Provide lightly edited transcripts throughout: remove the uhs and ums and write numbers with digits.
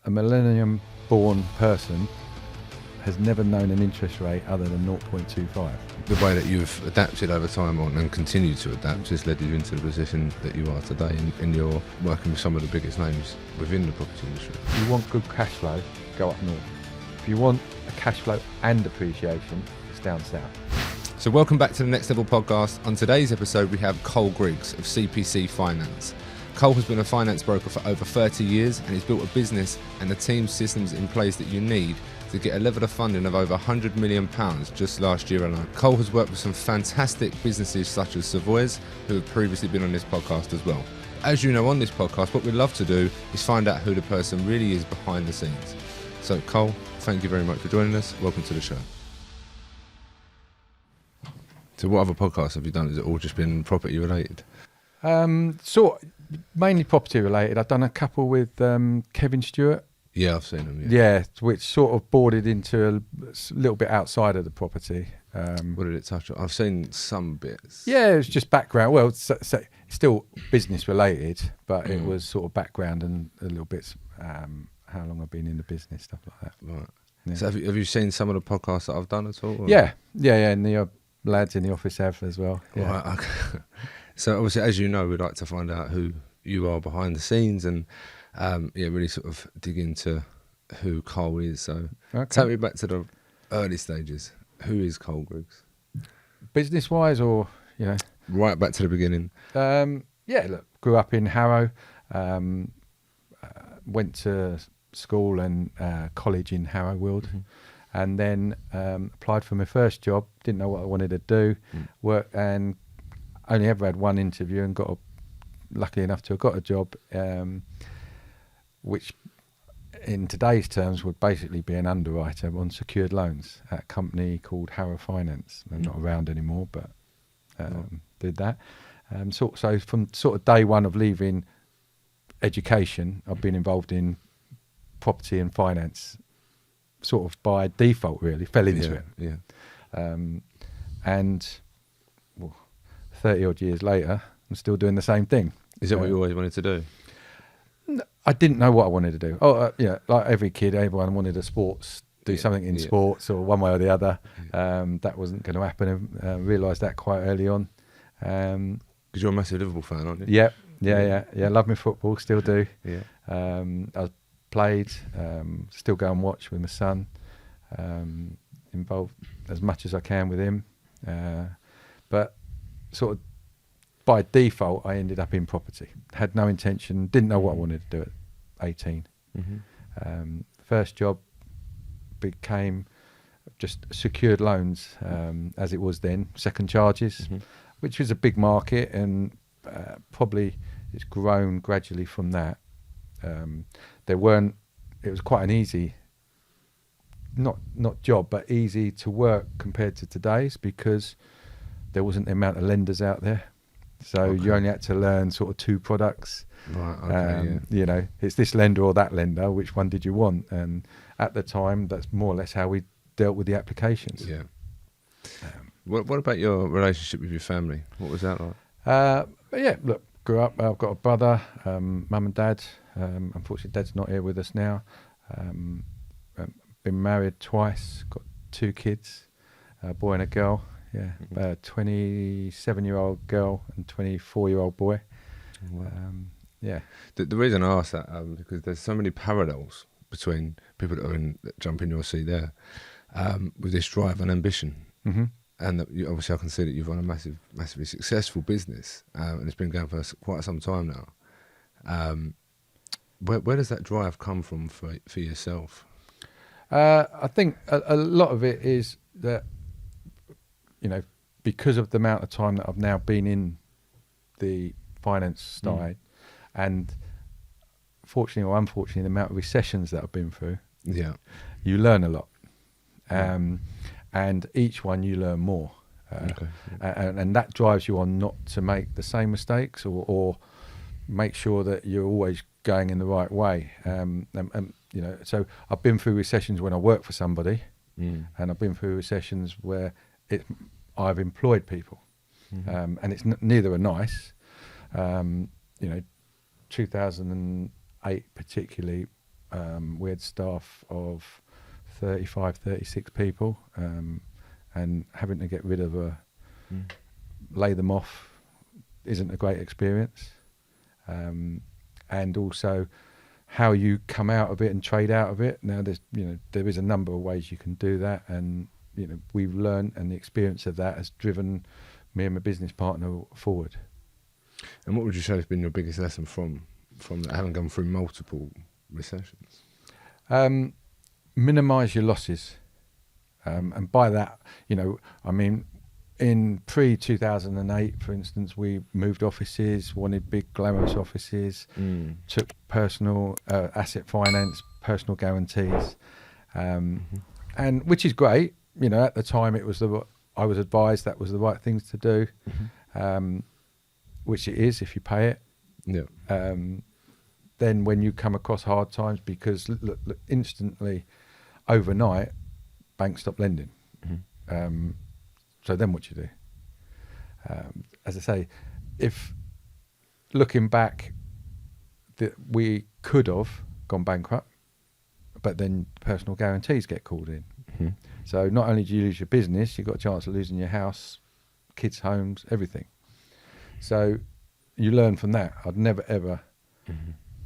a millennium-born person has never known an interest rate other than 0.25. The way that you've adapted over time on and continue to adapt has led you into the position that you are today, and you're working with some of the biggest names within the property industry. If you want good cash flow, go up north. If you want a cash flow and appreciation, it's down south. So welcome back to the Next Level podcast. On today's episode, we have Karl Griggs of CPC Finance. Karl has been a finance broker for over 30 years and he's built a business and the team systems in place that you need to get a level of funding of over £100 million just last year alone. Karl has worked with some fantastic businesses such as Savoy's, who have previously been on this podcast as well. As you know, on this podcast, what we love to do is find out who the person really is behind the scenes. So Karl, thank you very much for joining us. Welcome to the show. So what other podcasts have you done? Has it all just been property related? Mainly property related. I've done a couple with Kevin Stewart. Yeah, I've seen them. Yeah, which sort of boarded into a little bit outside of the property. What did it touch on? I've seen some bits. Yeah, it was just background. Well, it's still business related, but it was sort of background and a little bit how long I've been in the business, stuff like that. Right. Yeah. So have you seen some of the podcasts that I've done at all? Or? Yeah, and the lads in the office have as well. Yeah. Right, okay. So obviously, as you know, we'd like to find out who you are behind the scenes and really sort of dig into who Karl is. So take me back to the early stages. Who is Karl Griggs? Business wise, or right back to the beginning. Look, grew up in Harrow, went to school and college in Harrow Weald, and then applied for my first job. Didn't know what I wanted to do. Work and only ever had one interview and lucky enough to have got a job, which in today's terms would basically be an underwriter on secured loans at a company called Harrow Finance. They're not around anymore, but did that. So from sort of day one of leaving education, I've been involved in property and finance sort of by default, really. Fell into it. Yeah. And 30 odd years later, I'm still doing the same thing. Is that what you always wanted to do? I didn't know what I wanted to do. Like every kid, everyone wanted do something in sports or one way or the other. That wasn't going to happen. I realised that quite early on. Because you're a massive Liverpool fan, aren't you? Yeah. Love my football, still do. Yeah. I played, still go and watch with my son. Involved as much as I can with him. But sort of by default, I ended up in property. Had no intention, didn't know what I wanted to do at 18. First job became just secured loans, as it was then, second charges, which was a big market, and probably it's grown gradually from that. It was quite an easy, not job, but easy to work compared to today's, because there wasn't the amount of lenders out there. So you only had to learn sort of two products. Right, okay, it's this lender or that lender, which one did you want? And at the time, that's more or less how we dealt with the applications. Yeah. What about your relationship with your family? What was that like? Look, grew up, I've got a brother, mum and dad. Unfortunately, dad's not here with us now. Been married twice, got 2 kids, a boy and a girl. Yeah, a 27-year-old girl and 24-year-old boy. Wow. The reason I ask that because there's so many parallels between people that jump in your seat there with this drive and ambition. And that obviously I can see that you've run a massively successful business, and it's been going for quite some time now. Where does that drive come from for yourself? I think a lot of it is that, because of the amount of time that I've now been in the finance side, and fortunately or unfortunately, the amount of recessions that I've been through, you learn a lot. And each one you learn more. And that drives you on not to make the same mistakes or make sure that you're always going in the right way. So I've been through recessions when I work for somebody, and I've been through recessions where I've employed people, and it's neither are nice. 2008 particularly, We had staff of 35, 36 people, and having to get rid of lay them off isn't a great experience. And also how you come out of it and trade out of it. Now there is a number of ways you can do that, and we've learned, and the experience of that has driven me and my business partner forward. And what would you say has been your biggest lesson from that, having gone through multiple recessions? Minimise your losses, and by that, in pre-2008, for instance, we moved offices, wanted big glamorous offices, took personal asset finance, personal guarantees, and which is great. At the time, I was advised that was the right things to do, which it is if you pay it. Yeah. Then when you come across hard times, because look, instantly, overnight, banks stop lending. So then what do you do? As I say, if looking back, we could have gone bankrupt, but then personal guarantees get called in. So not only do you lose your business, you've got a chance of losing your house, kids' homes, everything. So you learn from that. I'd never, ever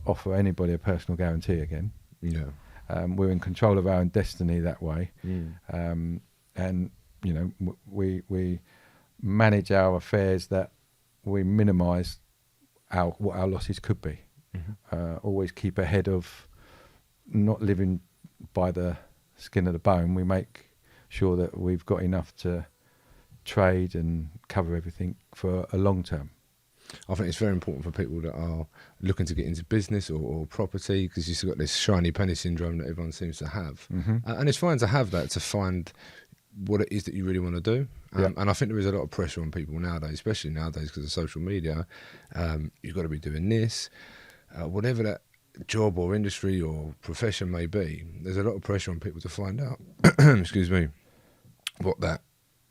offer anybody a personal guarantee again. Yeah. We're in control of our own destiny that way. And we manage our affairs that we minimise what our losses could be. Always keep ahead of not living by the skin of the bone. We make sure that we've got enough to trade and cover everything for a long term. I think it's very important for people that are looking to get into business or property, because you've got this shiny penny syndrome that everyone seems to have. And it's fine to have that, to find what it is that you really want to do. And I think there is a lot of pressure on people nowadays, especially nowadays because of social media. You've got to be doing this, whatever that job or industry or profession may be. There's a lot of pressure on people to find out, excuse me, what that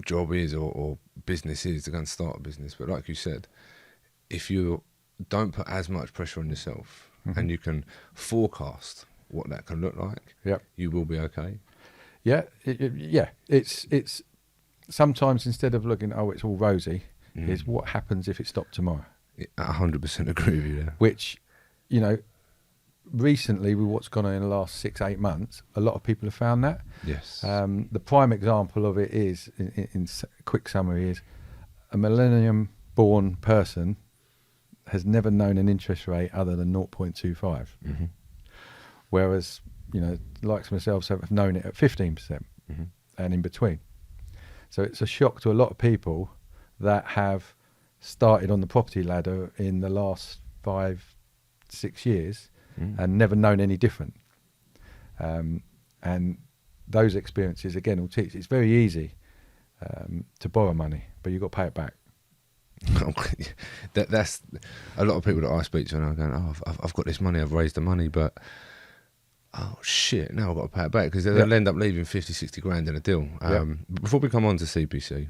job is or business is, to go and start a business. But like you said, if you don't put as much pressure on yourself and you can forecast what that can look like, you will be okay. Yeah, it's sometimes instead of looking, it's all rosy, is what happens if it stopped tomorrow. I 100% agree with you there. Which, recently with what's gone on in the last 6-8 months, a lot of people have found that. Yes. The prime example of it is, in quick summary, is a millennium-born person has never known an interest rate other than 0.25. Whereas, likes myself have known it at 15% and in between. So it's a shock to a lot of people that have started on the property ladder in the last 5-6 years and never known any different. And those experiences, again, will teach. It's very easy to borrow money, but you've got to pay it back. That's a lot of people that I speak to, and I'm going, I've got this money, I've raised the money, but oh shit, now I've got to pay it back, because they'll end up leaving 50-60 grand in a deal. Before we come on to CPC,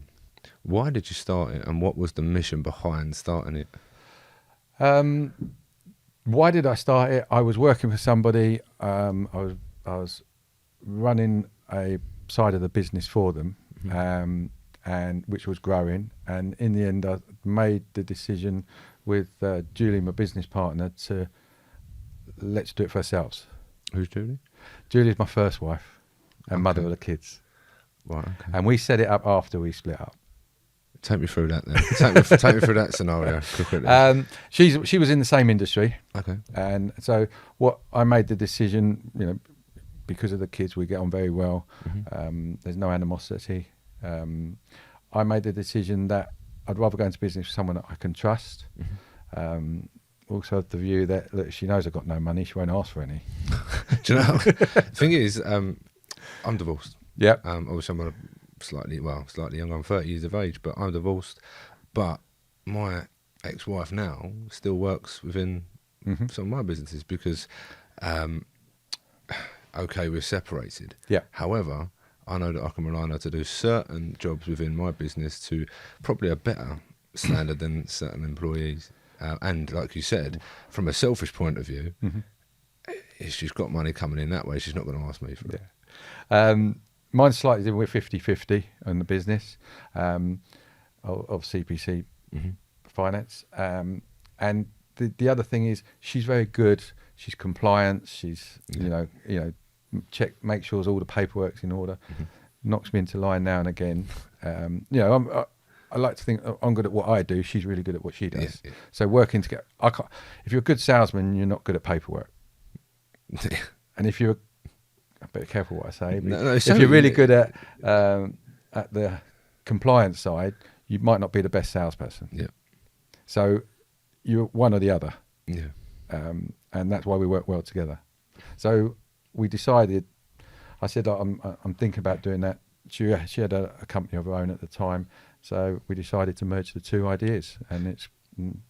why did you start it, and what was the mission behind starting it? Why did I start it? I was working for somebody. I was running a side of the business for them, and which was growing. And in the end, I made the decision with Julie, my business partner, to let's do it for ourselves. Who's Julie? Julie's my first wife and mother of the kids. Right. Okay. And we set it up after we split up. Take me through that then. take me through that scenario quickly. She was in the same industry. Okay. And so I made the decision, because of the kids, we get on very well. There's no animosity. I made the decision that I'd rather go into business with someone that I can trust. Also have the view that, look, she knows I've got no money, she won't ask for any. Do you know? The thing is, I'm divorced. Yeah. Obviously, I'm slightly younger. I'm 30 years of age, but I'm divorced. But my ex-wife now still works within some of my businesses because, okay, we're separated. Yeah. However, I know that I can rely on her to do certain jobs within my business to probably a better standard than certain employees. And like you said, from a selfish point of view, if she's got money coming in that way, she's not going to ask me for it. Mine's slightly different. We're 50-50 on the business of CPC Finance. And the other thing is she's very good. She's compliant. She's, make sure all the paperwork's in order. Knocks me into line now and again. I like to think I'm good at what I do. She's really good at what she does. Yeah. So working together, if you're a good salesman, you're not good at paperwork. And if you're, I better be careful what I say. If you're really good at the compliance side, you might not be the best salesperson. Yeah. So you're one or the other. Yeah. And that's why we work well together. So we decided. I said I'm thinking about doing that. She had a company of her own at the time. So we decided to merge the two ideas, and it's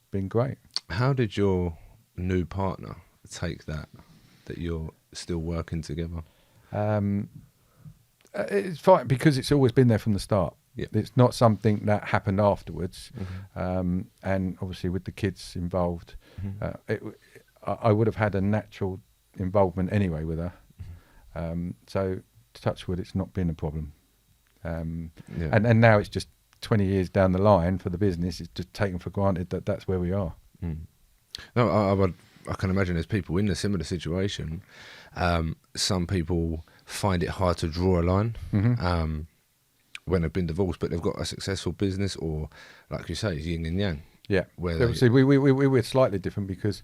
been great. How did your new partner take that you're still working together? It's fine because it's always been there from the start. Yep. It's not something that happened afterwards. And obviously with the kids involved, I would have had a natural involvement anyway with her. So touch wood, it's not been a problem. And now it's just 20 years down the line for the business. It's just taken for granted that that's where we are. No, I can imagine there's people in a similar situation. Some people find it hard to draw a line when they've been divorced, but they've got a successful business, or like you say, it's yin and yang. Yeah. Obviously, we were slightly different because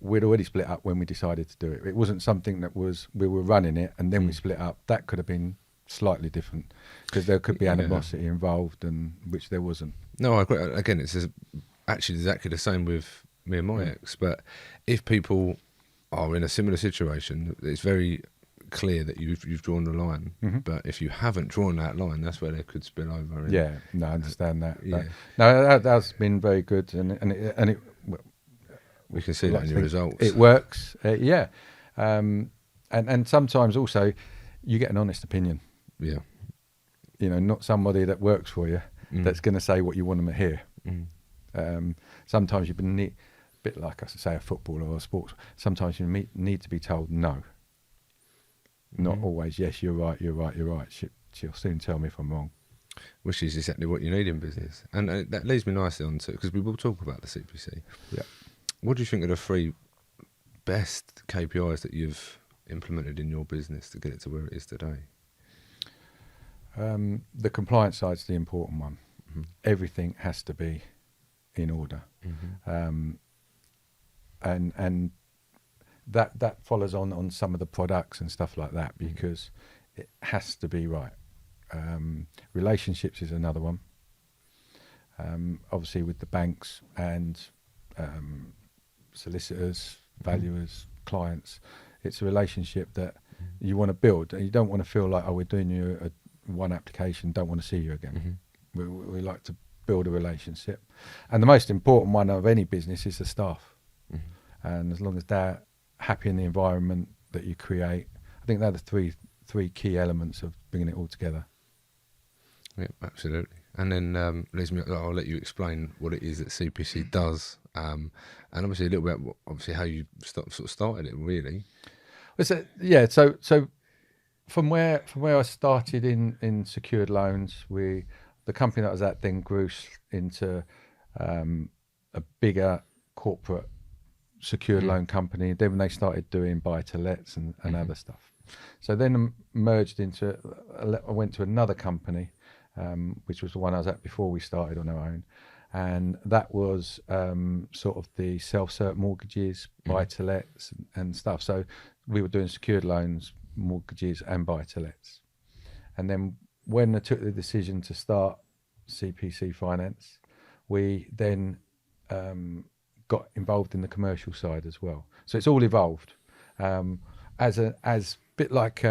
we'd already split up when we decided to do it. It wasn't something that we were running it and then we split up. That could have been slightly different because there could be animosity involved, and which there wasn't. No, I agree. Again, it's actually exactly the same with me and my ex. But if people are in a similar situation, it's very clear that you've drawn the line. But if you haven't drawn that line, that's where they could spill over. I understand that. Yeah. No, that's been very good, and it we can see that in your results. It works. And sometimes also you get an honest opinion. Yeah. Not somebody that works for you that's going to say what you want them to hear. Sometimes you've been a bit like, I say, a footballer or a sports. Sometimes you need to be told no. Not always, yes, you're right. She'll soon tell me if I'm wrong. Which is exactly what you need in business. And that leads me nicely on to, because we will talk about the CPC. Yeah. What do you think are the 3 best KPIs that you've implemented in your business to get it to where it is today? The compliance side's the important one. Everything has to be in order. And that follows on some of the products and stuff like that, because it has to be right. Relationships is another one. Obviously with the banks and solicitors, valuers, clients, it's a relationship that you want to build, and you don't want to feel like, we're doing you one application, don't want to see you again. We like to build a relationship, and the most important one of any business is the staff. And as long as they're happy in the environment that you create, I think they're the three key elements of bringing it all together. Yeah, absolutely. And then I'll let you explain what it is that CPC does, and obviously a little bit obviously how you started it, really. So from where I started in secured loans, the company that I was at then grew into a bigger corporate secured loan company. Then when they started doing buy-to-lets and other stuff, so then merged into. I went to another company, which was the one I was at before we started on our own, and that was sort of the self-cert mortgages, buy-to-lets and stuff. So we were doing secured loans, mortgages and buy-to-lets. And then when I took the decision to start CPC Finance, we then got involved in the commercial side as well. So it's all evolved as bit like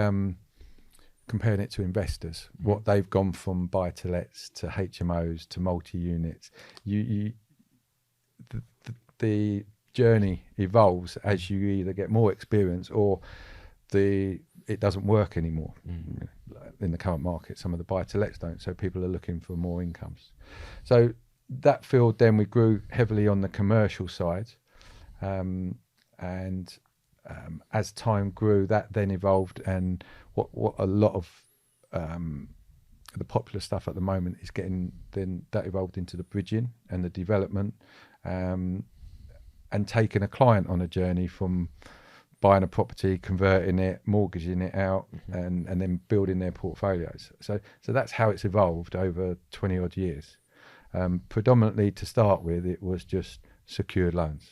comparing it to investors, what they've gone from buy-to-lets to HMOs to multi-units. The journey evolves as you either get more experience or it doesn't work anymore. In the current market, some of the buy-to-lets don't, so people are looking for more incomes. So that field, then we grew heavily on the commercial side, and as time grew, that then evolved, and what a lot of the popular stuff at the moment is getting, then that evolved into the bridging and the development, and taking a client on a journey from buying a property, converting it, mortgaging it out, and then building their portfolios. So that's how it's evolved over 20 odd years. Predominantly to start with, it was just secured loans.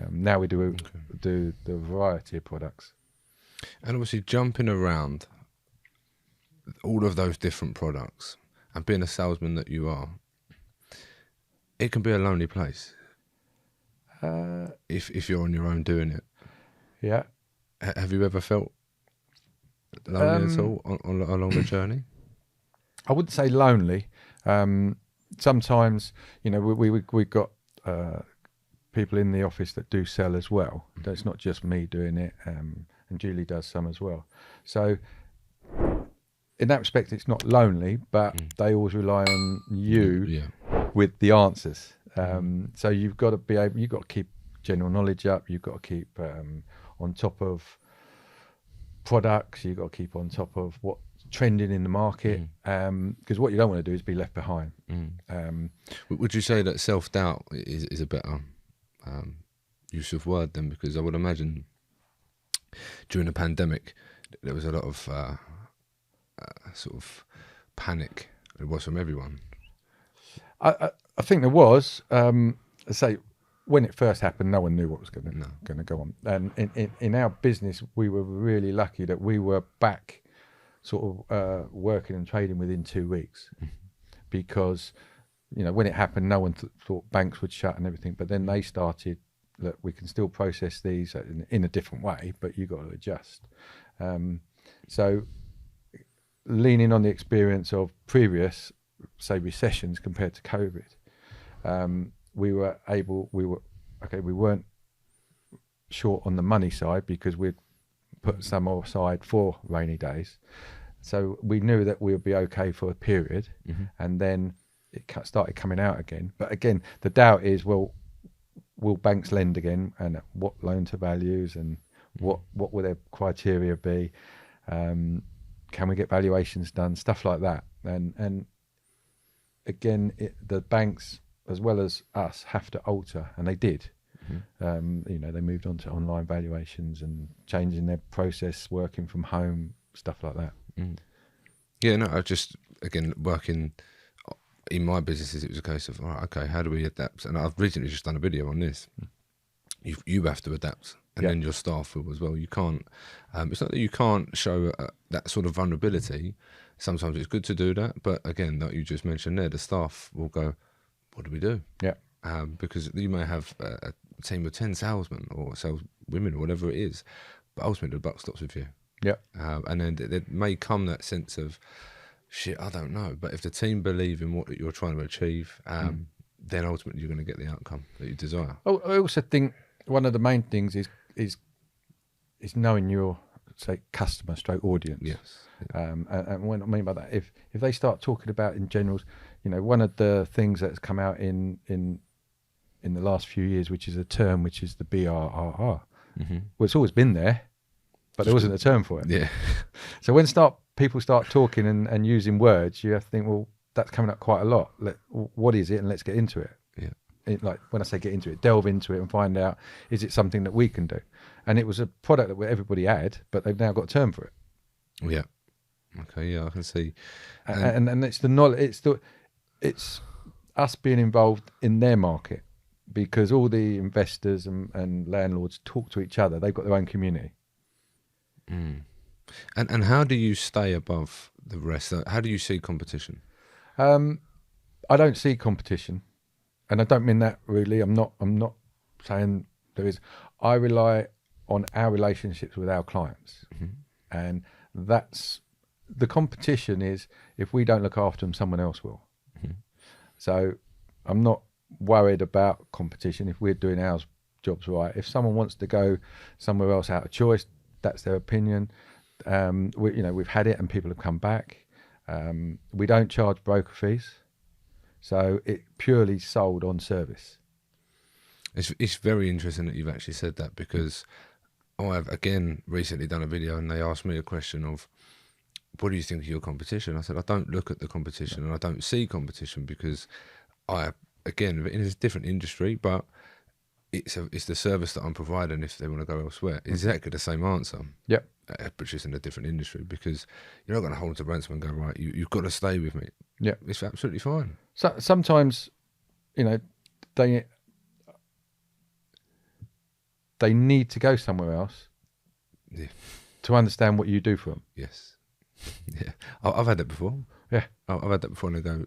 Now we do the variety of products. And obviously jumping around all of those different products and being a salesman that you are, it can be a lonely place if you're on your own doing it. Yeah. Have you ever felt lonely at all along the journey? I wouldn't say lonely. Sometimes, we've got people in the office that do sell as well. It's not just me doing it, and Julie does some as well. So in that respect, it's not lonely, but they always rely on you with the answers. So you've got to keep general knowledge up. You've got to keep on top of products. You've got to keep on top of what's trending in the market, because what you don't want to do is be left behind. Would you say that self-doubt is a better use of word then? Because I would imagine during the pandemic there was a lot of sort of panic. It was from everyone. I think there was. I say, when it first happened, no one knew what was going to go on. And in our business, we were really lucky that we were back, sort of working and trading within 2 weeks, because when it happened, no one thought banks would shut and everything. But then they started, that we can still process these in a different way, but you got to adjust. So leaning on the experience of previous, say, recessions compared to COVID, we weren't short on the money side because we'd put some aside for rainy days. So we knew that we would be okay for a period, and then it started coming out again. But again, the doubt is, will banks lend again, and what loan to values, and what will their criteria be? Can we get valuations done? Stuff like that. And again, the banks, as well as us, have to alter, and they did. They moved on to online valuations and changing their process, working from home, stuff like that. Yeah, no, I just, again, working in my businesses, it was a case of, all right, okay, how do we adapt? And I've recently just done a video on this. You have to adapt, and then your staff will as well. You can't, it's not that you can't show that sort of vulnerability. Sometimes it's good to do that, but again, like you just mentioned there, the staff will go, what do we do? Yeah. Because you may have a team of 10 salesmen or saleswomen or whatever it is, but ultimately the buck stops with you. Yeah. And then there may come that sense of, shit, I don't know. But if the team believe in what you're trying to achieve, then ultimately you're going to get the outcome that you desire. Oh, I also think one of the main things is knowing your, say, customer stroke audience. Yes. And what I mean by that, if they start talking about in general, one of the things that's come out in the last few years, which is a term, which is the BRRR. Well, it's always been there, but there wasn't a term for it. Yeah. So when people start talking and using words, you have to think, well, that's coming up quite a lot. What is it? And let's get into it. Yeah. Like when I say get into it, delve into it and find out, is it something that we can do? And it was a product that everybody had, but they've now got a term for it. Yeah. Okay. Yeah, I can see. And it's the knowledge. It's us being involved in their market, because all the investors and landlords talk to each other. They've got their own community. And how do you stay above the rest? How do you see competition? I don't see competition, and I don't mean that rudely. I'm not saying there is. I rely on our relationships with our clients, and that's the competition. Is if we don't look after them, someone else will. So I'm not worried about competition if we're doing our jobs right. If someone wants to go somewhere else out of choice, that's their opinion. We've had it and people have come back. We don't charge broker fees, so it purely sold on service. It's very interesting that you've actually said that, because I've again recently done a video and they asked me a question of, what do you think of your competition? I said, I don't look at the competition and I don't see competition because again, in a different industry, but it's the service that I'm providing if they want to go elsewhere. Exactly the same answer. Yep. But just in a different industry, because you're not going to hold to ransom and go, right, you've got to stay with me. Yeah. It's absolutely fine. So sometimes, they need to go somewhere else to understand what you do for them. Yes. Yeah. I've had that before. Yeah. I've had that before and they go,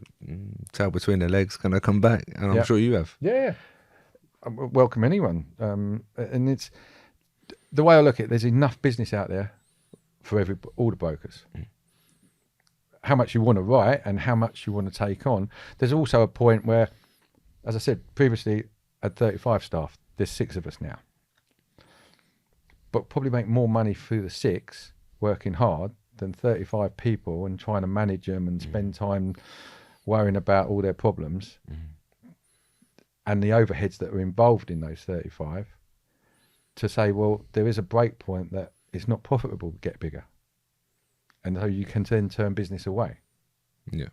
tail between their legs, can I come back? And I'm sure you have. Yeah. I welcome anyone. And it's the way I look at it, there's enough business out there for all the brokers. How much you want to write and how much you want to take on. There's also a point where, as I said previously, at 35 staff, there's 6 of us now. But probably make more money through the 6 working hard than 35 people and trying to manage them and spend time worrying about all their problems and the overheads that are involved in those 35, to say, well, there is a break point that it's not profitable to get bigger. And so you can then turn business away. Yeah.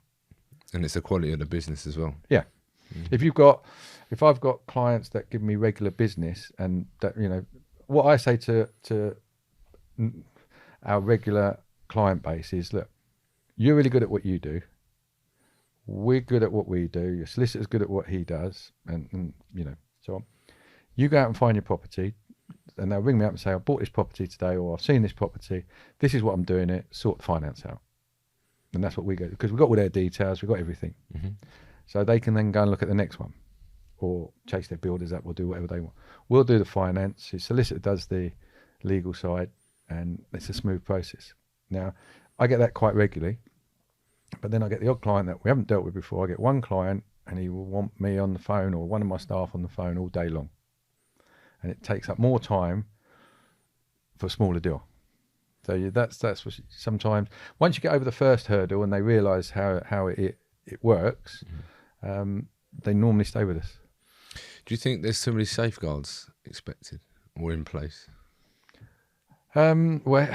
And it's the quality of the business as well. Yeah. If I've got clients that give me regular business, and that, what I say to our regular client base is, look, you're really good at what you do. We're good at what we do. Your solicitor's good at what he does, and so on. You go out and find your property, and they'll ring me up and say, I bought this property today, or I've seen this property. This is what I'm doing it. Sort the finance out. And that's what we go, because we've got all their details, we've got everything. So they can then go and look at the next one, or chase their builders up, or do whatever they want. We'll do the finance. His solicitor does the legal side, and it's a smooth process. Now, I get that quite regularly, but then I get the odd client that we haven't dealt with before. I get one client, and he will want me on the phone, or one of my staff on the phone all day long. And it takes up more time for a smaller deal. So that's what sometimes, once you get over the first hurdle and they realise how it works, they normally stay with us. Do you think there's too many safeguards expected or in place? Well,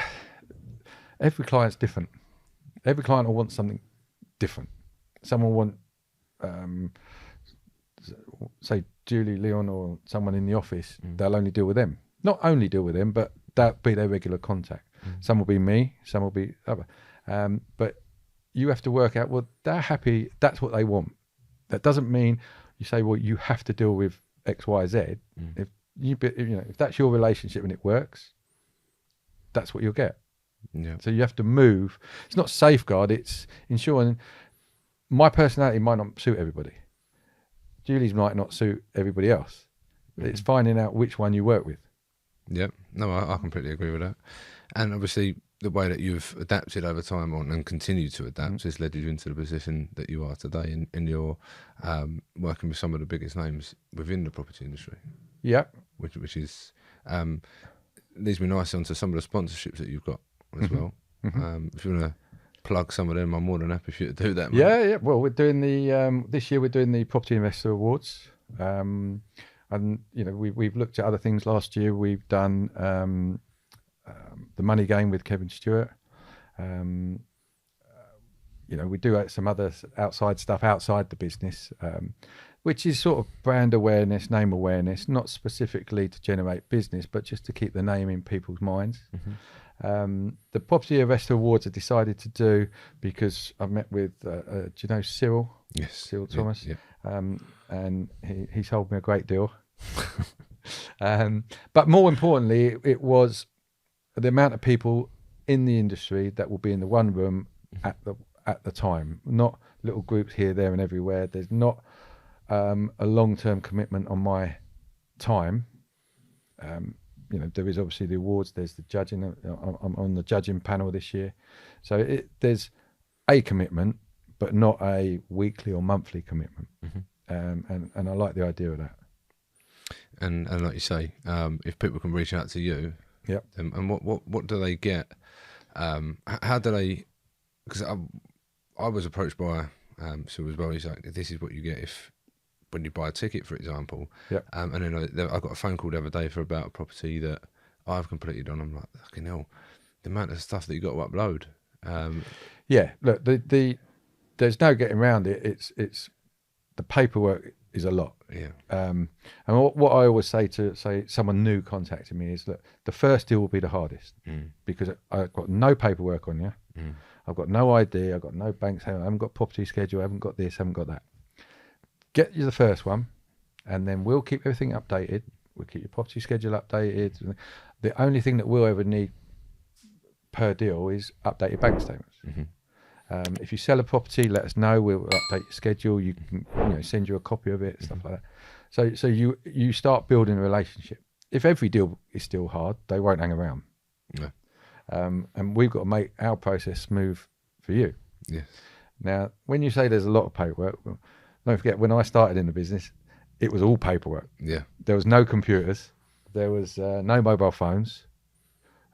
every client's different. Every client will want something different. Some will want, say, Julie, Leon, or someone in the office. They'll only deal with them. Not only deal with them, but that'll be their regular contact. Some will be me, some will be other. But you have to work out, well, they're happy, that's what they want. That doesn't mean you say, well, you have to deal with X, Y, Z. If that's your relationship and it works, that's what you'll get. Yeah. So you have to move. It's not safeguard, it's ensuring. My personality might not suit everybody. Julie's might not suit everybody else. It's finding out which one you work with. Yeah, no, I completely agree with that. And obviously, the way that you've adapted over time and continue to adapt has led you into the position that you are today, and you're working with some of the biggest names within the property industry. Yeah, which is leads me nicely onto some of the sponsorships that you've got as well. If you want to plug some of them, I'm more than happy for you to do that. Mate. Yeah. Well, we're doing the this year we're doing the Property Investor Awards. And we've looked at other things. Last year we've done the Money Game with Kevin Stewart. We do some other outside stuff outside the business, which is sort of brand awareness, name awareness, not specifically to generate business, but just to keep the name in people's minds. The Property Investor Awards are decided to do because I've met with, do you know Cyril? Yes. Cyril Thomas. Yeah. And he told me a great deal. But more importantly, it was the amount of people in the industry that will be in the one room at the time, not little groups here, there and everywhere. There's not a long-term commitment on my time. There is obviously the awards, there's the judging. I'm on the judging panel this year. So there's a commitment, but not a weekly or monthly commitment. And I like the idea of that. And like you say, if people can reach out to you, and what do they get? How do they? Because I was approached by Sue as well. He's like, this is what you get when you buy a ticket, for example. And then I got a phone call the other day about a property that I've completed on. I'm like, fucking hell, the amount of stuff that you got to upload. Yeah, look, there's no getting around it. It's the paperwork is a lot. Yeah. And what I always say to someone new contacting me is that the first deal will be the hardest because I've got no paperwork on you. I've got no ID. I've got no bank. I haven't got property schedule. I haven't got this. I haven't got that. Get you the first one, and then we'll keep everything updated. We'll keep your property schedule updated. The only thing that we'll ever need per deal is updated bank statements. If you sell a property, let us know. We'll update your schedule. You can send you a copy of it, stuff like that. So you start building a relationship. If every deal is still hard, they won't hang around. No. And we've got to make our process smooth for you. Yes. Now, when you say there's a lot of paperwork, well, don't forget, when I started in the business, it was all paperwork. Yeah. There was no computers. There was no mobile phones.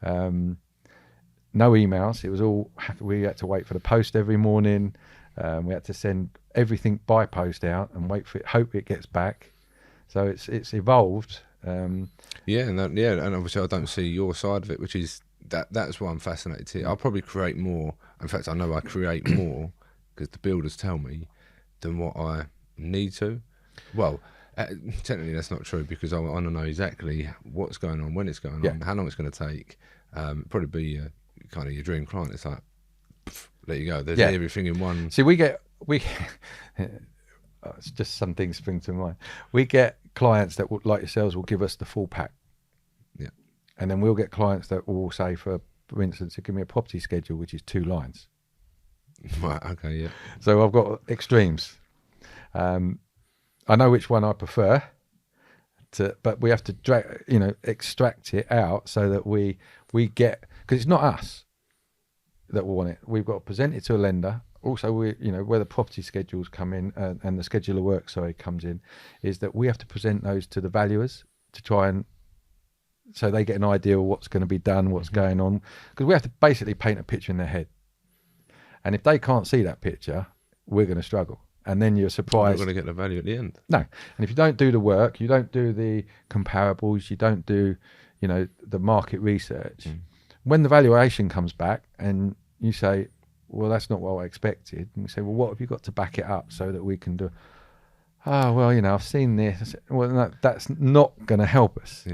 No emails. It was all, we had to wait for the post every morning. We had to send everything by post out and wait for it, hope it gets back. So it's evolved. And obviously I don't see your side of it, which is that's why I'm fascinated here. I'll probably create more. In fact, I know I create more because the builders tell me than what I need to. Well, technically that's not true because I want to know exactly what's going on, when it's going on, how long it's going to take. Probably be kind of your dream client. It's like, there you go. There's everything in one. See, we it's just some things spring to mind. We get clients that would, like yourselves, will give us the full pack. Yeah. And then we'll get clients that will say, for instance, give me a property schedule, which is 2 lines. Right. Okay. Yeah. So I've got extremes. I know which one I prefer, but we have to extract it out so that we get, because it's not us that will want it. We've got to present it to a lender. Also, where the property schedules come in and the schedule of work, comes in, is that we have to present those to the valuers to try and, so they get an idea of what's going to be done, what's going on, because we have to basically paint a picture in their head. And if they can't see that picture, we're going to struggle. And then you're surprised. You're going to get the value at the end. No. And if you don't do the work, you don't do the comparables, you don't do, the market research. When the valuation comes back and you say, well, that's not what I expected. And you say, well, what have you got to back it up so that we can do? Oh, well, I've seen this. Well, no, that's not going to help us.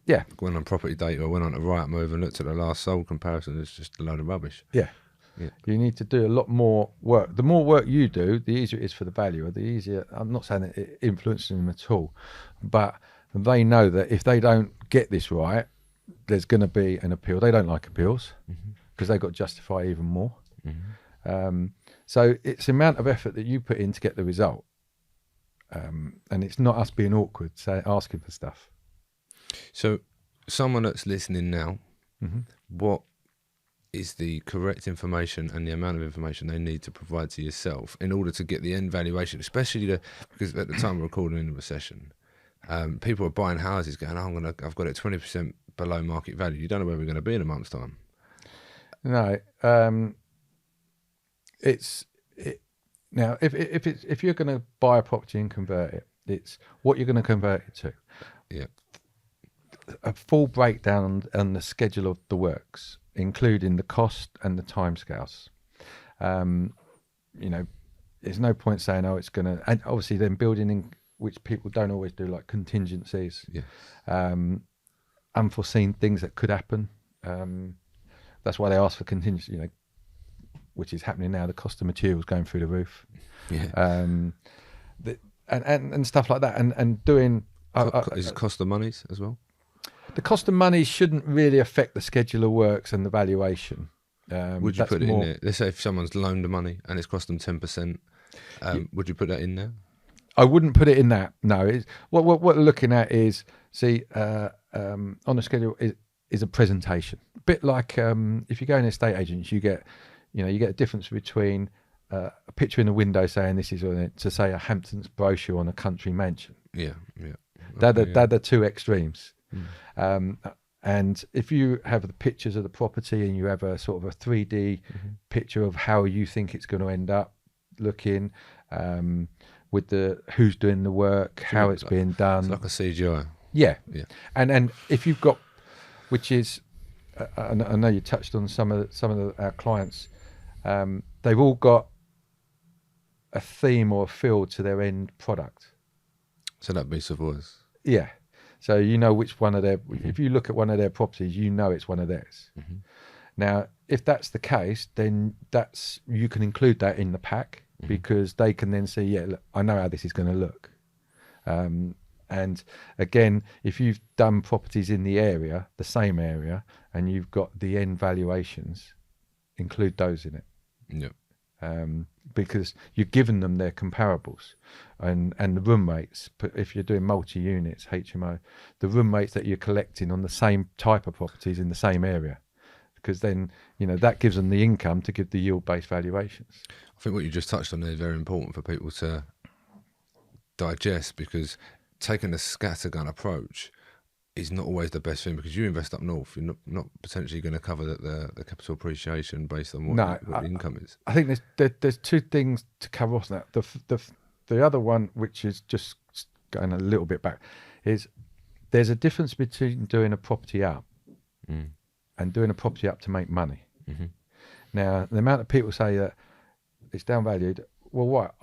Yeah. Went on property data, I went on to Rightmove and looked at the last sold comparison. It's just a load of rubbish. Yeah. You need to do a lot more work. The more work you do, the easier it is for the valuer. The easier. I'm not saying that it influences them at all, but they know that if they don't get this right, there's going to be an appeal. They don't like appeals because they've got to justify even more. So it's the amount of effort that you put in to get the result, and it's not us being awkward, asking for stuff. So someone that's listening now, what is the correct information and the amount of information they need to provide to yourself in order to get the end valuation, especially because at the time we're recording in the recession, people are buying houses going, I've got it 20% below market value. You don't know where we're going to be in a month's time. No. Now, if you're going to buy a property and convert it, it's what you're going to convert it to. Yeah. A full breakdown on the schedule of the works, including the cost and the timescales. There's no point saying, it's going to, and obviously then building in, which people don't always do, like contingencies, unforeseen things that could happen. That's why they ask for contingency, which is happening now. The cost of materials going through the roof, and stuff like that, and doing. Is it cost of monies as well? The cost of money shouldn't really affect the schedule of works and the valuation. Would you put it in there? Let's say if someone's loaned the money and it's cost them 10%, would you put that in there? I wouldn't put it in that. No, what we're looking at is on the schedule is a presentation. A bit like if you go in estate agents, you get a difference between a picture in a window saying this is on it to say a Hamptons brochure on a country mansion. Yeah. They're the two extremes. And if you have the pictures of the property and you have a sort of a 3D picture of how you think it's going to end up looking, with who's doing the work, how it's being done. It's like a CGI. Yeah. And if you've got which is, I know you touched on some of our clients. They've all got a theme or a feel to their end product. So that'd be Savoy's. Yeah. So you know which one of their, if you look at one of their properties, you know it's one of theirs. Now, if that's the case, then you can include that in the pack, because they can then see, yeah, look, I know how this is going to look. And again, if you've done properties in the area, the same area, and you've got the end valuations, include those in it. Yeah. Because you've given them their comparables and the room rates. But if you're doing multi-units, HMO, the room rates that you're collecting on the same type of properties in the same area, because then, you know, that gives them the income to give the yield-based valuations. I think what you just touched on there is very important for people to digest, because taking a scattergun approach is not always the best thing, because you invest up north, you're not potentially going to cover the capital appreciation based on what the income is. I think there's two things to cover off that. The other one, which is just going a little bit back, is there's a difference between doing a property up and doing a property up to make money. Now, the amount of people say that it's downvalued. Well, what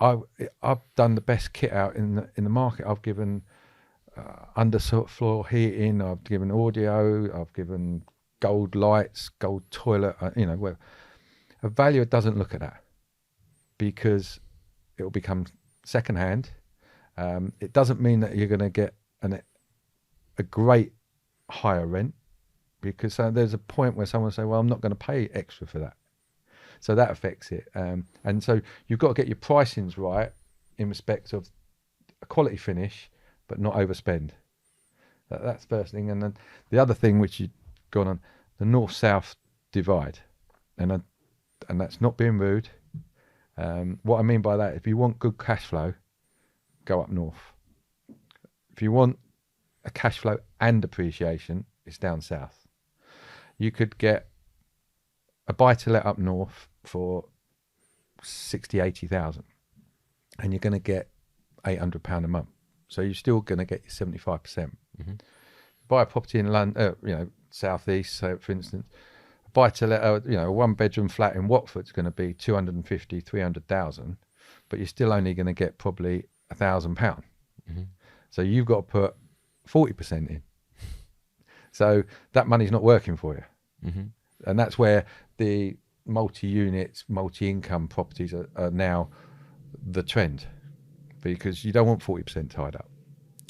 I've done the best kit out in the market. I've given underfloor heating. I've given audio. I've given gold lights, gold toilet. You know, where a valuer doesn't look at that, because it will become secondhand. It doesn't mean that you're going to get a great higher rent, because there's a point where someone will say, well, I'm not going to pay extra for that. So that affects it. And so you've got to get your pricings right in respect of a quality finish, but not overspend. That's the first thing. And then the other thing, which you've gone on, the north-south divide. And that's not being rude. What I mean by that, if you want good cash flow, go up north. If you want a cash flow and appreciation, it's down south. You could get a buy-to-let up north for 60,000, 80,000, and you're going to get £800 a month. So you're still going to get your 75%. Buy a property in London, southeast, so for instance, buy-to-let, a one-bedroom flat in Watford's going to be 250,000, 300,000, but you're still only going to get probably £1,000. So you've got to put 40% in. So that money's not working for you. And that's where the multi-units, multi-income properties are now the trend, because you don't want 40% tied up.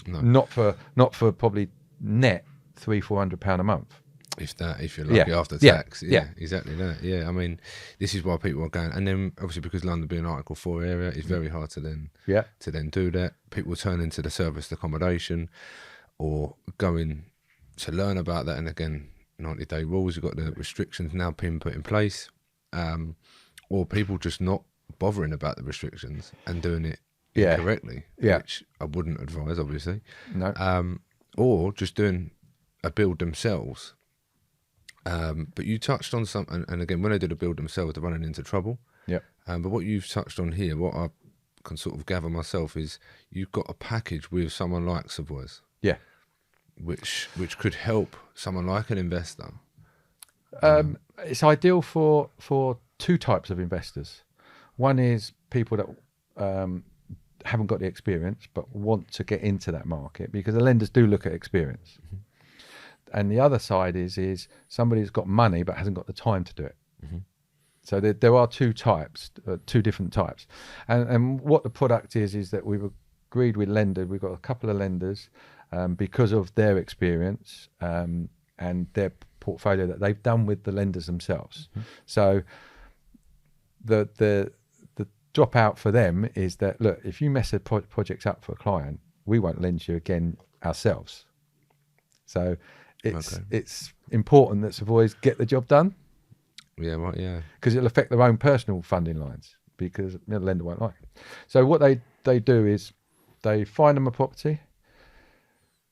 No. Not for probably net £300-400 a month. If you're lucky after tax. Yeah, exactly that. Yeah, I mean, this is why people are going, and then obviously because London being an Article 4 area, it's very hard to then do that. People turn into the serviced accommodation or going to learn about that, and again, 90-day rules, you've got the restrictions now being put in place, or people just not bothering about the restrictions and doing it incorrectly, which I wouldn't advise, obviously. No. Or just doing a build themselves. But you touched on something, and again, when they do the build themselves, they're running into trouble. Yeah. But what you've touched on here, what I can sort of gather myself is you've got a package with someone like Savoy's. Yeah. Which could help someone like an investor. It's ideal for two types of investors. One is people that haven't got the experience but want to get into that market, because the lenders do look at experience. And the other side is somebody who's got money but hasn't got the time to do it. So there are two different types. And what the product is that we've agreed with lenders. We've got a couple of lenders, because of their experience and their portfolio that they've done with the lenders themselves. So the dropout for them is that, look, if you mess the projects up for a client, we won't lend you again ourselves. So it's important that Savoy's get the job done. Yeah, right, yeah. Because it'll affect their own personal funding lines, because the lender won't like it. So what they do is they find them a property,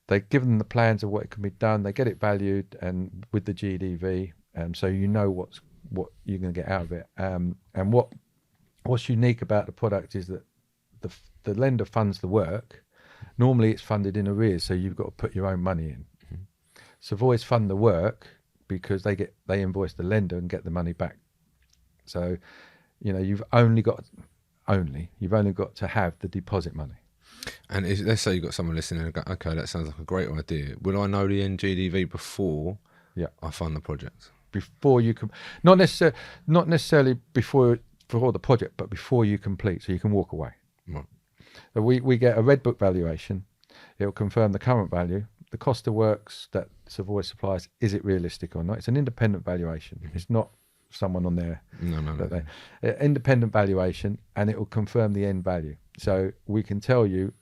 they give them the plans of what it can be done, they get it valued and with the GDV, so you know what you're going to get out of it. And what's unique about the product is that the lender funds the work. Normally it's funded in arrears, so you've got to put your own money in. Savoy's fund the work because they invoice the lender and get the money back. So, you've only got to have the deposit money. And let's say you've got someone listening and go, okay, that sounds like a great idea. Will I know the NGDV before I fund the project? Before you can, not necessarily before the project, but before you complete, so you can walk away. Right. So we get a red book valuation. It'll confirm the current value, the cost of works that Savoy supplies. Is it realistic or not? It's an independent valuation. Mm-hmm. It's not someone on there. No. Independent valuation, and it will confirm the end value. So we can tell you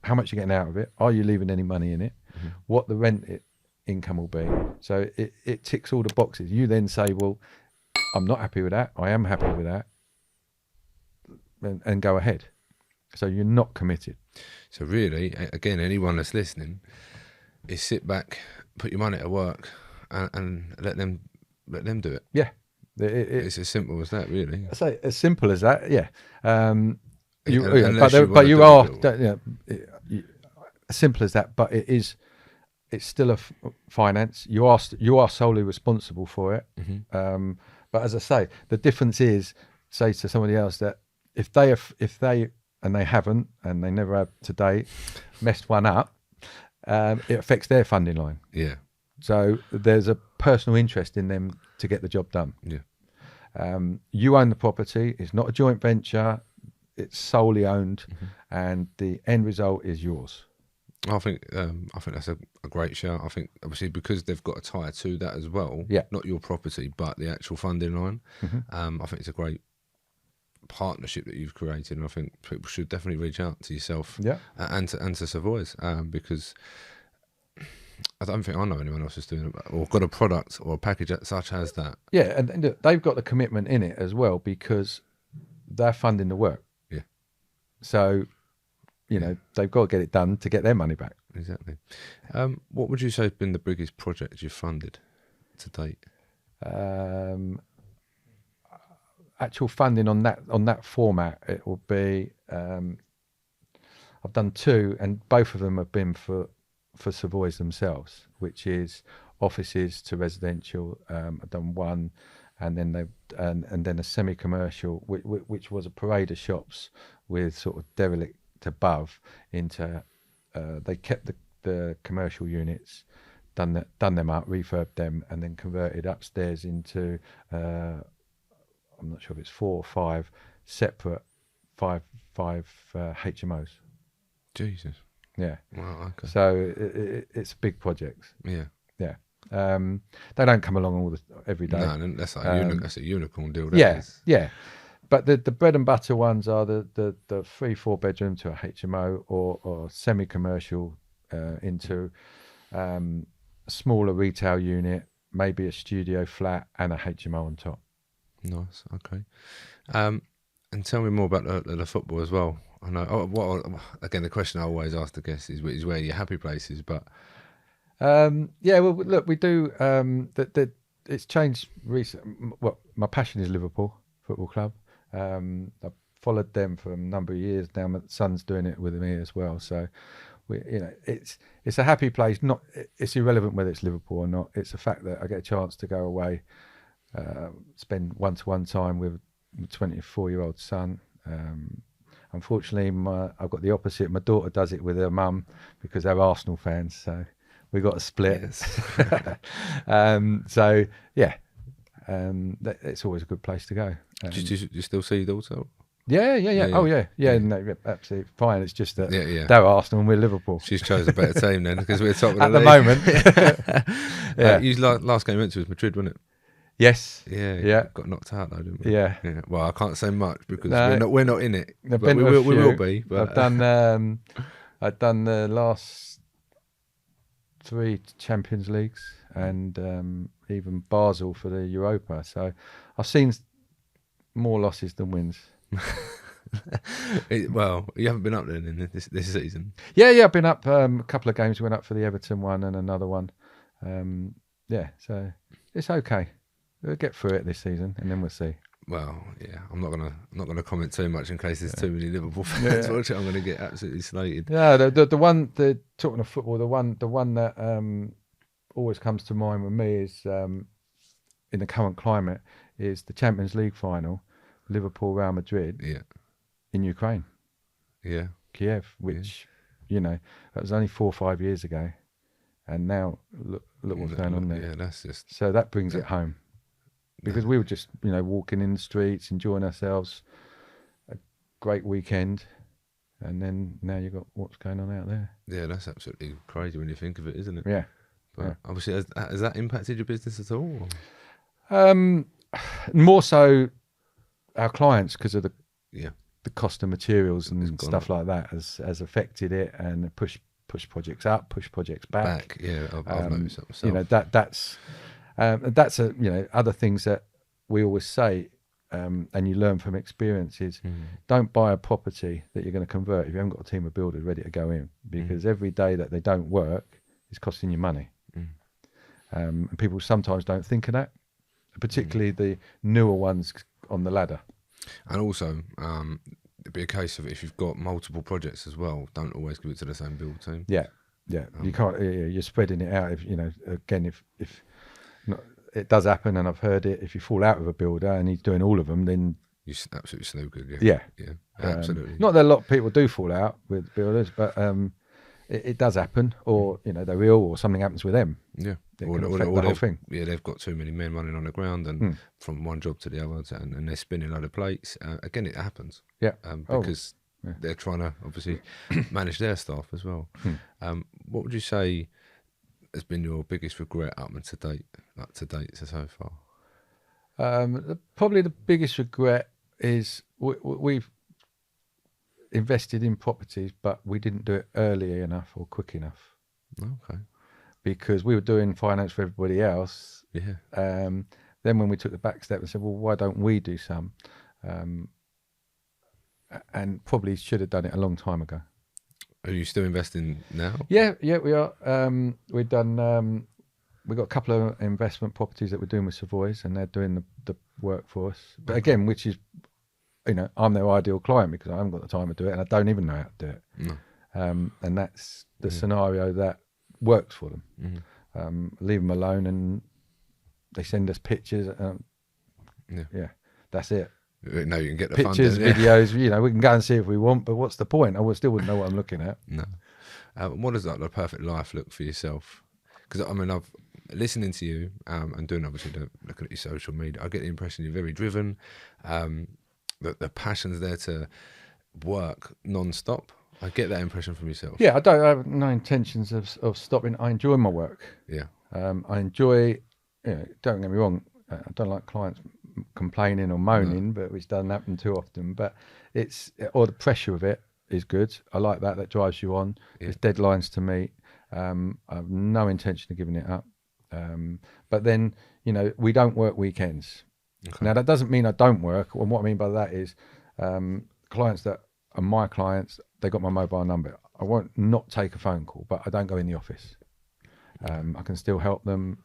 how much you're getting out of it. Are you leaving any money in it? Mm-hmm. What the rent income will be. So it ticks all the boxes. You then say, well, I'm not happy with that. I am happy with that. And go ahead. So you're not committed. So really, again, anyone that's listening, is sit back, put your money to work, and let them do it. Yeah. It's as simple as that, really. I say as simple as that, yeah. As simple as that, but it's still a finance. You are solely responsible for it. Mm-hmm. But as I say, the difference is, say to somebody else that if they and they haven't, and they never have to date, messed one up, it affects their funding line. Yeah. So there's a personal interest in them to get the job done. Yeah. You own the property. It's not a joint venture. It's solely owned, mm-hmm. and the end result is yours. I think that's a great shout. I think obviously because they've got a tie to that as well. Yeah. Not your property, but the actual funding line. Mm-hmm. I think it's a great partnership that you've created, and I think people should definitely reach out to yourself. Yeah. And to Savoy's, because I don't think I know anyone else is doing it or got a product or a package such as that. Yeah, and they've got the commitment in it as well because they're funding the work. Yeah. So, they've got to get it done to get their money back. Exactly. What would you say has been the biggest project you've funded to date? Actual funding on that format, it will be. I've done 2, and both of them have been for Savoy's themselves, which is offices to residential. I've done 1, and then a semi-commercial, which was a parade of shops with sort of derelict above into. They kept the commercial units, done them up, refurbed them, and then converted upstairs into. I'm not sure if it's 4 or 5 separate five HMOs. Jesus. Yeah. Wow. Okay. So it's big projects. Yeah. Yeah. They don't come along every day. No, that's a unicorn deal. Yeah. But the bread and butter ones are the 3-4 bedroom to a HMO or semi-commercial into a smaller retail unit, maybe a studio flat and a HMO on top. Nice. Okay. And tell me more about the football as well. I know. Again, the question I always ask the guests is where your happy place is, but. Yeah. Well, look, we do. It's changed recently. Well, my passion is Liverpool Football Club. I've followed them for a number of years now. My son's doing it with me as well. So, it's a happy place. It's irrelevant whether it's Liverpool or not. It's the fact that I get a chance to go away, spend one-to-one time with my 24-year-old son. Unfortunately, I've got the opposite. My daughter does it with her mum because they're Arsenal fans. So we got a split. Yes. So yeah, it's always a good place to go. Do you still see your daughter? Yeah. Oh yeah. No, absolutely fine. It's just that they're Arsenal and we're Liverpool. She's chose a better team then because we're top of the at league. The moment. Yeah. You last game you went to was Madrid, wasn't it? Yes. Yeah. Got knocked out though, didn't we? Yeah. Well, I can't say much because we're not in it. But we will be. But I've done the last 3 Champions Leagues and even Basel for the Europa. So I've seen more losses than wins. Well, you haven't been up then in this season. Yeah, I've been up a couple of games. Went up for the Everton one and another one. So it's okay. We'll get through it this season, and then we'll see. Well, yeah, I'm not gonna comment too much in case there's too many Liverpool fans watching. I'm gonna get absolutely slated. Yeah, the one talking of football, the one that always comes to mind with me is in the current climate is the Champions League final, Liverpool Real Madrid in Ukraine, Kiev, which that was only 4 or 5 years ago, and now look what's going on there. Yeah, that's just so that brings it home, because we were just walking in the streets, enjoying ourselves, a great weekend, and then now you've got what's going on out there. Yeah, that's absolutely crazy when you think of it, isn't it? Yeah. But obviously, has that impacted your business at all? More so our clients, because of the cost of materials and stuff up. like that has affected it, and push projects up, push projects back. Yeah, I've noticed that myself. That's other things that we always say, and you learn from experience is don't buy a property that you're going to convert if you haven't got a team of builders ready to go in, because every day that they don't work is costing you money. And people sometimes don't think of that, particularly the newer ones on the ladder. And also, it'd be a case of if you've got multiple projects as well, don't always give it to the same build team. Yeah. You can't. You're spreading it out. If if not, it does happen, and I've heard it. If you fall out with a builder and he's doing all of them, then you're absolutely snookered. Yeah, absolutely. Not that a lot of people do fall out with builders, but it does happen, or they're ill, or something happens with them. Yeah, it can affect the whole thing. Yeah, they've got too many men running on the ground, and from one job to the other, and they're spinning a load of plates. Again, it happens. Yeah, because they're trying to obviously manage their staff as well. What would you say has been your biggest regret up to date so far? Probably the biggest regret is we've invested in properties, but we didn't do it early enough or quick enough. Okay. Because we were doing finance for everybody else. Yeah. Then when we took the back step and said, well, why don't we do some? And probably should have done it a long time ago. Are you still investing now? Yeah, we are. We've done. We've got a couple of investment properties that we're doing with Savoys, and they're doing the work for us. But again, which is, I'm their ideal client, because I haven't got the time to do it, and I don't even know how to do it. No. And that's the scenario that works for them. Leave them alone, and they send us pictures. Yeah, that's it. No, you can get the pictures, funding, videos. We can go and see if we want, but what's the point? I still wouldn't know what I'm looking at. No. What does the perfect life look for yourself? Because I've listening to you and looking at your social media, I get the impression you're very driven. That the passion's there to work non-stop. I get that impression from yourself. Yeah, I have no intentions of stopping. I enjoy my work. Yeah. I enjoy. Don't get me wrong. I don't like clients complaining or moaning, but which doesn't happen too often. But the pressure of it is good. I like that. That drives you on. There's deadlines to meet. I have no intention of giving it up. But then, we don't work weekends. Okay. Now, that doesn't mean I don't work. And what I mean by that is clients that are my clients, they got my mobile number. I won't not take a phone call, but I don't go in the office. I can still help them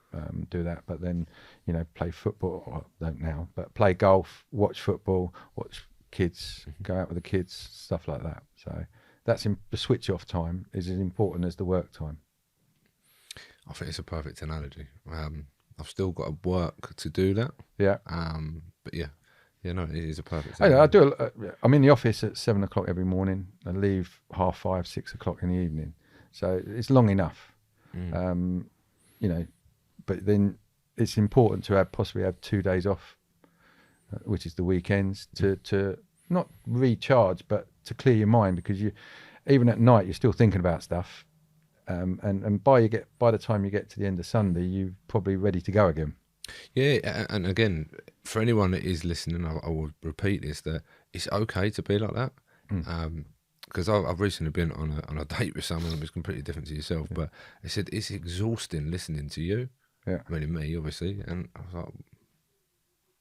do that, but then, play football, or don't now, but play golf, watch football, watch kids, go out with the kids, stuff like that. So that's the switch off time is as important as the work time. I think it's a perfect analogy. I've still got to work to do that. Yeah. But it is a perfect analogy. I'm in the office at 7 o'clock every morning. I leave 5:30, 6 o'clock in the evening. So it's long enough. But then it's important to possibly have 2 days off, which is the weekends, to not recharge, but to clear your mind, because even at night you're still thinking about stuff, and by the time you get to the end of Sunday, you're probably ready to go again. Yeah, and again, for anyone that is listening, I will repeat this, that it's okay to be like that. Because I've recently been on a date with someone who was completely different to yourself, but they said it's exhausting listening to you. Yeah. I mean, me, obviously. And I was like,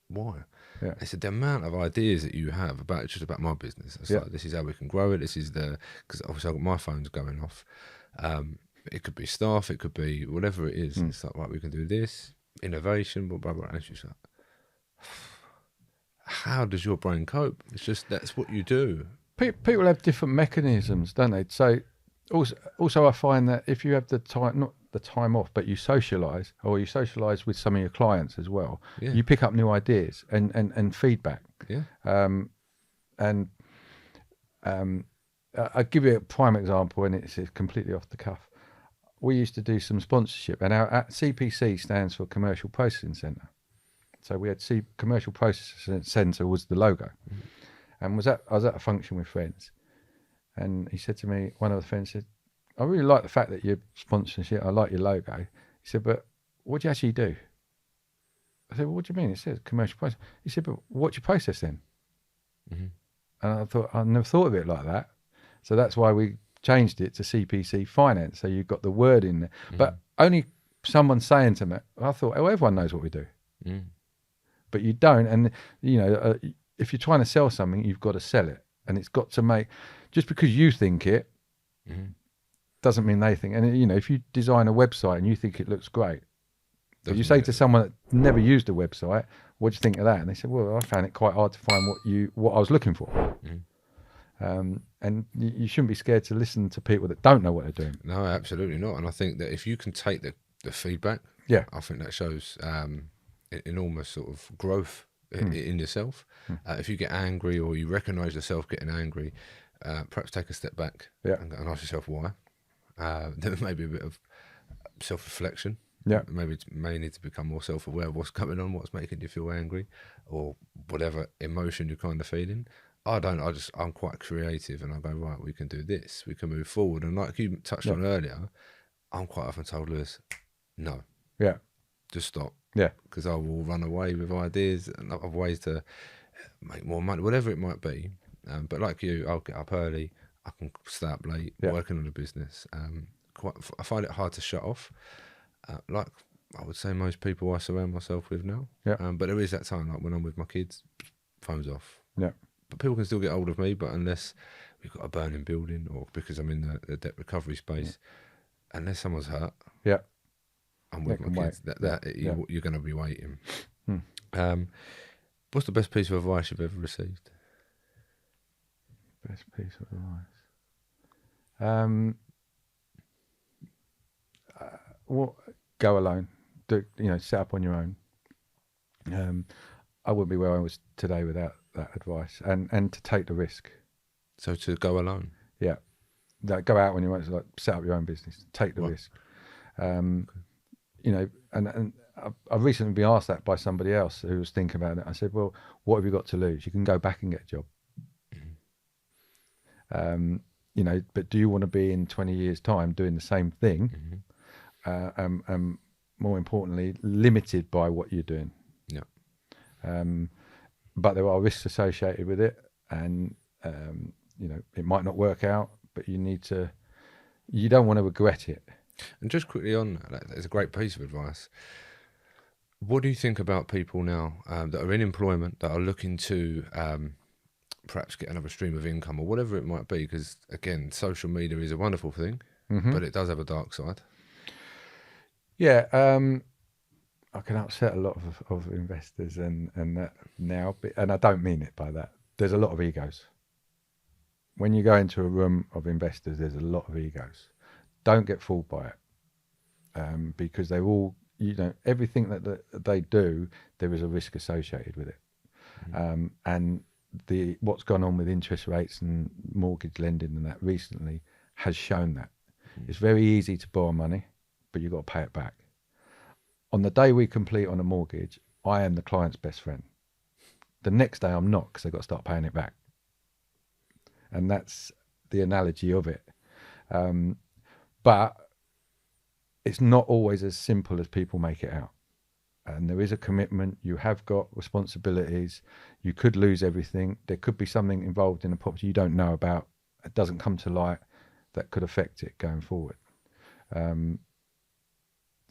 why? Yeah. They said the amount of ideas that you have just about my business. It's like, this is how we can grow it. This is because obviously I've got my phones going off. It could be staff, it could be whatever it is. It's like, right, we can do this, innovation, blah, blah, blah. And it's just like, how does your brain cope? It's just, that's what you do. People have different mechanisms, don't they? So also I find that if you have the the time off, but you socialise, or you socialise with some of your clients as well. Yeah. You pick up new ideas and feedback. Yeah. I'll give you a prime example, and it's completely off the cuff. We used to do some sponsorship, and our CPC stands for Commercial Processing Centre. So we had Commercial Processing Centre was the logo. And I was at a function with friends, and he said to me, one of the friends said, I really like the fact that you're sponsoring shit. I like your logo. He said, but what do you actually do? I said, well, what do you mean? It says commercial process. He said, but what do you process then? And I thought, I never thought of it like that. So that's why we changed it to CPC Finance. So you've got the word in there. But only someone saying to me, I thought, oh, everyone knows what we do. But you don't. And, you know, if you're trying to sell something, you've got to sell it. And it's got to make, just because you think it, doesn't mean they think. And, you know, if you design a website and you think it looks great, but you say to someone that never used a website, what do you think of that? And they said, well, I found it quite hard to find what I was looking for. And you shouldn't be scared to listen to people that don't know what they're doing. No, absolutely not. And I think that if you can take the feedback, I think that shows enormous sort of growth in yourself. If you get angry, or you recognise yourself getting angry, perhaps take a step back and ask yourself why. There may be a bit of self-reflection. Maybe may need to become more self-aware of what's going on, what's making you feel angry, or whatever emotion you're kind of feeling. I'm quite creative, and I go, right, we can do this, we can move forward. And like you touched on earlier, I'm quite often told, Lewis, no, just stop, because I will run away with ideas and other ways to make more money, whatever it might be. But like you, I'll get up early, I can stay up late working on a business. I find it hard to shut off, like I would say most people I surround myself with now. But there is that time, like when I'm with my kids, phone's off. But people can still get hold of me, but unless we've got a burning building, or because I'm in the debt recovery space, unless someone's hurt, I'm with my kids. You're going to be waiting. What's the best piece of advice you've ever received? Best piece of advice. Go alone. Set up on your own. I wouldn't be where I was today without that advice, and to take the risk. So to go alone. Go out when you want to, like, set up your own business. Take the risk. And I've recently been asked that by somebody else who was thinking about it. I said, well, what have you got to lose? You can go back and get a job. But do you want to be in 20 years' time doing the same thing? More importantly, limited by what you're doing. But there are risks associated with it, and it might not work out, but you don't want to regret it. And just quickly on that, it's a great piece of advice. What do you think about people now that are in employment, that are looking to perhaps get another stream of income, or whatever it might be? Because again, social media is a wonderful thing, but it does have a dark side. I can upset a lot of investors and that now, and I don't mean it by that. There's a lot of egos. When you go into a room of investors, there's a lot of egos. Don't get fooled by it, because they're all, everything that they do, there is a risk associated with it. And what's gone on with interest rates and mortgage lending and that recently has shown that. It's very easy to borrow money, but you've got to pay it back. On the day we complete on a mortgage, I am the client's best friend. The next day I'm not, because they've got to start paying it back. And that's the analogy of it. But it's not always as simple as people make it out. And there is a commitment. You have got responsibilities. You could lose everything. There could be something involved in a property you don't know about. It doesn't come to light, that could affect it going forward.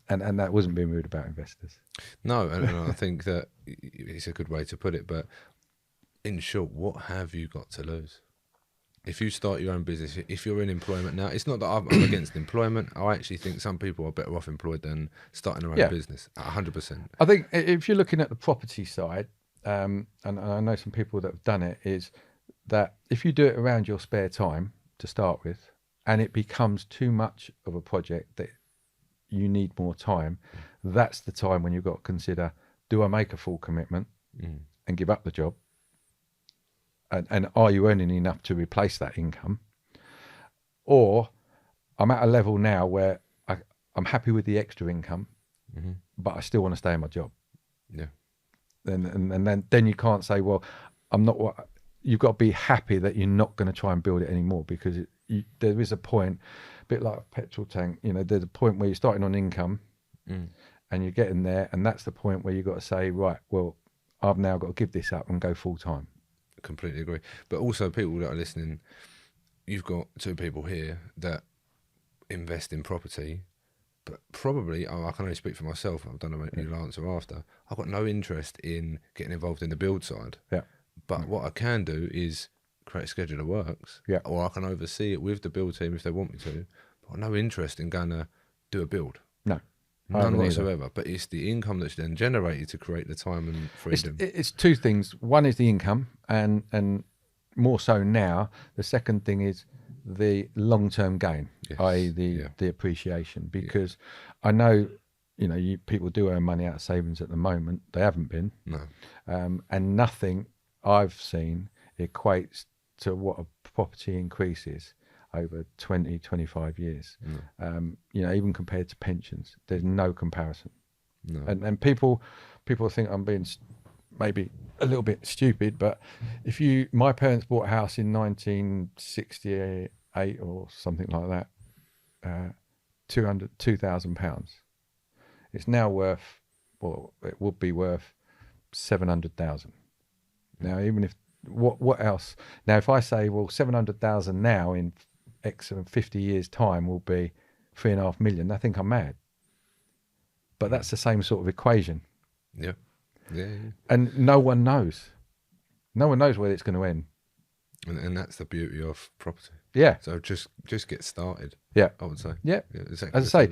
And that wasn't being rude about investors. No, and I think that it's a good way to put it. But in short, what have you got to lose? If you start your own business, if you're in employment now, it's not that I'm against employment. I actually think some people are better off employed than starting their own business, 100%. I think if you're looking at the property side, and I know some people that have done it, is that if you do it around your spare time to start with, and it becomes too much of a project that you need more time, that's the time when you've got to consider, do I make a full commitment and give up the job? And are you earning enough to replace that income? Or I'm at a level now where I'm happy with the extra income, but I still want to stay in my job. Yeah. And then you can't say, well, I'm not what. You've got to be happy that you're not going to try and build it anymore, because there is a point, a bit like a petrol tank, there's a point where you're starting on income and you're getting there, and that's the point where you've got to say, right, well, I've now got to give this up and go full time. Completely agree. But also, people that are listening, you've got two people here that invest in property, but probably, I can only speak for myself, I don't know what you'll answer after, I've got no interest in getting involved in the build side. Yeah. But what I can do is create a schedule of works, or I can oversee it with the build team if they want me to. But I've no interest in going to do a build. No. None whatsoever. But it's the income that's then generated to create the time and freedom. It's two things. One is the income, and more so now. The second thing is the long-term gain, i.e. the appreciation. Because I know, people do earn money out of savings at the moment. They haven't been. No. And nothing I've seen equates to what a property increases over 20, 25 years. Even compared to pensions, there's no comparison. No. And people think I'm being maybe a little bit stupid, but my parents bought a house in 1968 or something like that, £2,000. It's now worth, it would be worth 700,000. Now, even if what else? Now, if I say, well, 700,000 now in X 50 years' time will be 3.5 million, I think I'm mad. But that's the same sort of equation. Yeah. And no one knows. No one knows where it's going to end. And that's the beauty of property. Yeah. So just get started. Yeah. I would say. Yeah. Exactly. As I say,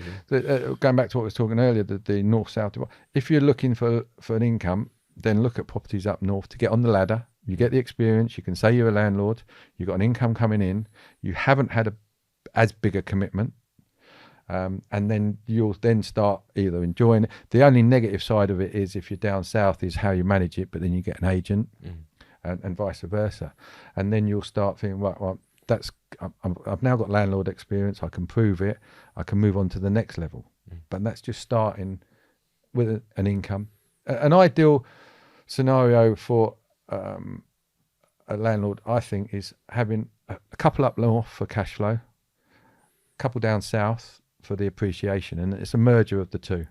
going back to what I was talking earlier, the north-south divide. If you're looking for an income, then look at properties up north to get on the ladder. You get the experience. You can say you're a landlord. You've got an income coming in. You haven't had as big a commitment. And then you'll then start either enjoying it. The only negative side of it is if you're down south is how you manage it, but then you get an agent and vice versa. And then you'll start thinking, well, I've now got landlord experience. I can prove it. I can move on to the next level. But that's just starting with an income. An ideal scenario for a landlord, I think, is having a couple up north for cash flow, a couple down south for the appreciation, and it's a merger of the two.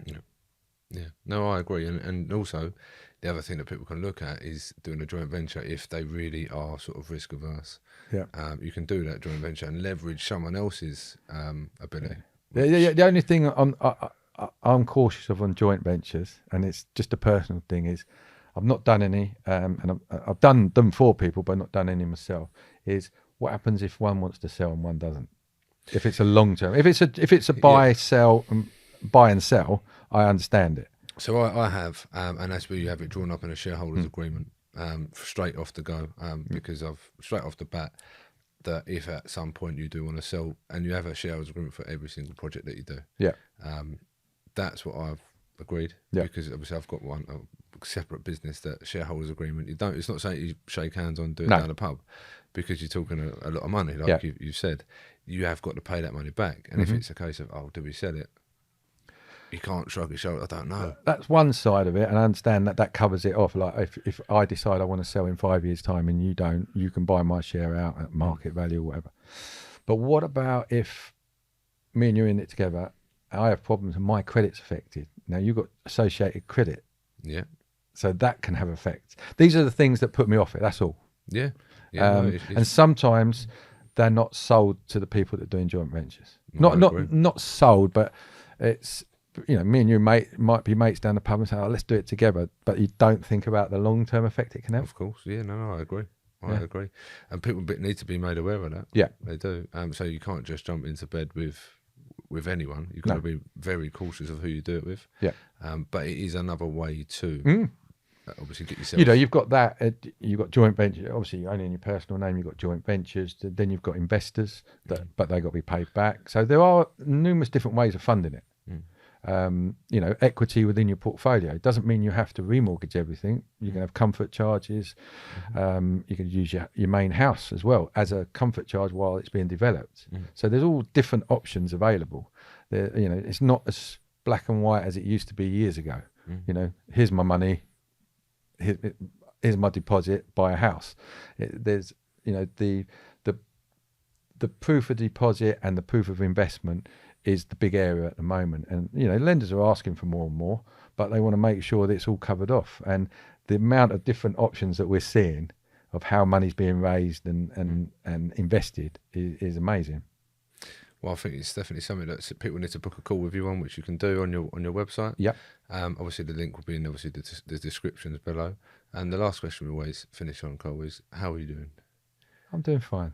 Yeah. No, I agree. And also, the other thing that people can look at is doing a joint venture if they really are sort of risk averse. Yeah. You can do that joint venture and leverage someone else's ability. Yeah. The only thing I'm cautious of on joint ventures, and it's just a personal thing, is I've not done any, and I've done them for people, but not done any myself, is what happens if one wants to sell and one doesn't? If it's a long term, if it's a buy and sell, I understand it. So I have, and that's where you have it drawn up in a shareholders agreement, straight off the go, because I've straight off the bat that if at some point you do want to sell, and you have a shareholders agreement for every single project that you do. Yeah. That's what I've agreed. Yeah. Because obviously I've got a separate business that shareholders agreement. It's not saying you shake hands on doing it down the pub, because you're talking a lot of money, like you said. You have got to pay that money back. And if it's a case of, do we sell it? You can't shrug your shoulder. I don't know. That's one side of it, and I understand that covers it off. Like if I decide I want to sell in 5 years' time and you don't, you can buy my share out at market value or whatever. But what about if me and you're in it together, I have problems and my credit's affected? Now you've got associated credit. Yeah. So that can have effects. These are the things that put me off it. That's all. Yeah. And sometimes they're not sold to the people that are doing joint ventures. Not sold, but it's, me and you might be mates down the pub and say, let's do it together. But you don't think about the long-term effect it can have. Of course. Yeah, no, I agree. I agree. And people need to be made aware of that. Yeah. They do. So you can't just jump into bed with anyone. You've got to be very cautious of who you do it with. Yeah. But it is another way to obviously get yourself. You've got that. You've got joint ventures. Obviously, only in your personal name, you've got joint ventures. Then you've got investors, but they got to be paid back. So there are numerous different ways of funding it. equity within your portfolio. It doesn't mean you have to remortgage everything. You can have comfort charges. You can use your main house as well as a comfort charge while it's being developed. So there's all different options available. It's not as black and white as it used to be years ago. Here's my money. Here's my deposit. Buy a house. There's the proof of deposit and the proof of investment is the big area at the moment, and lenders are asking for more and more, but they want to make sure that it's all covered off. And the amount of different options that we're seeing of how money's being raised and invested is amazing. Well, I think it's definitely something that people need to book a call with you on, which you can do on your website. Yeah. Obviously, the link will be in the descriptions below. And the last question we always finish on, Karl, is how are you doing? I'm doing fine.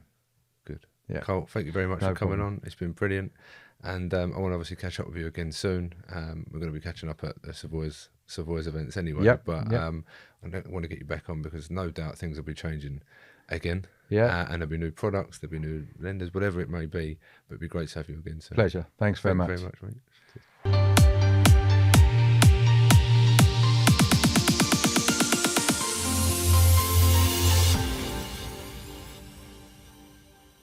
Good. Yeah. Karl, thank you very much for coming problem. on. It's been brilliant. And I want to obviously catch up with you again soon. We're going to be catching up at the Savoy's events anyway. Yep. But Yep. I want to get you back on because no doubt things will be changing again. Yeah. And there'll be new products, there'll be new lenders, whatever it may be. But it'd be great to have you again soon. Pleasure. Thanks very much. Thank you very much, mate.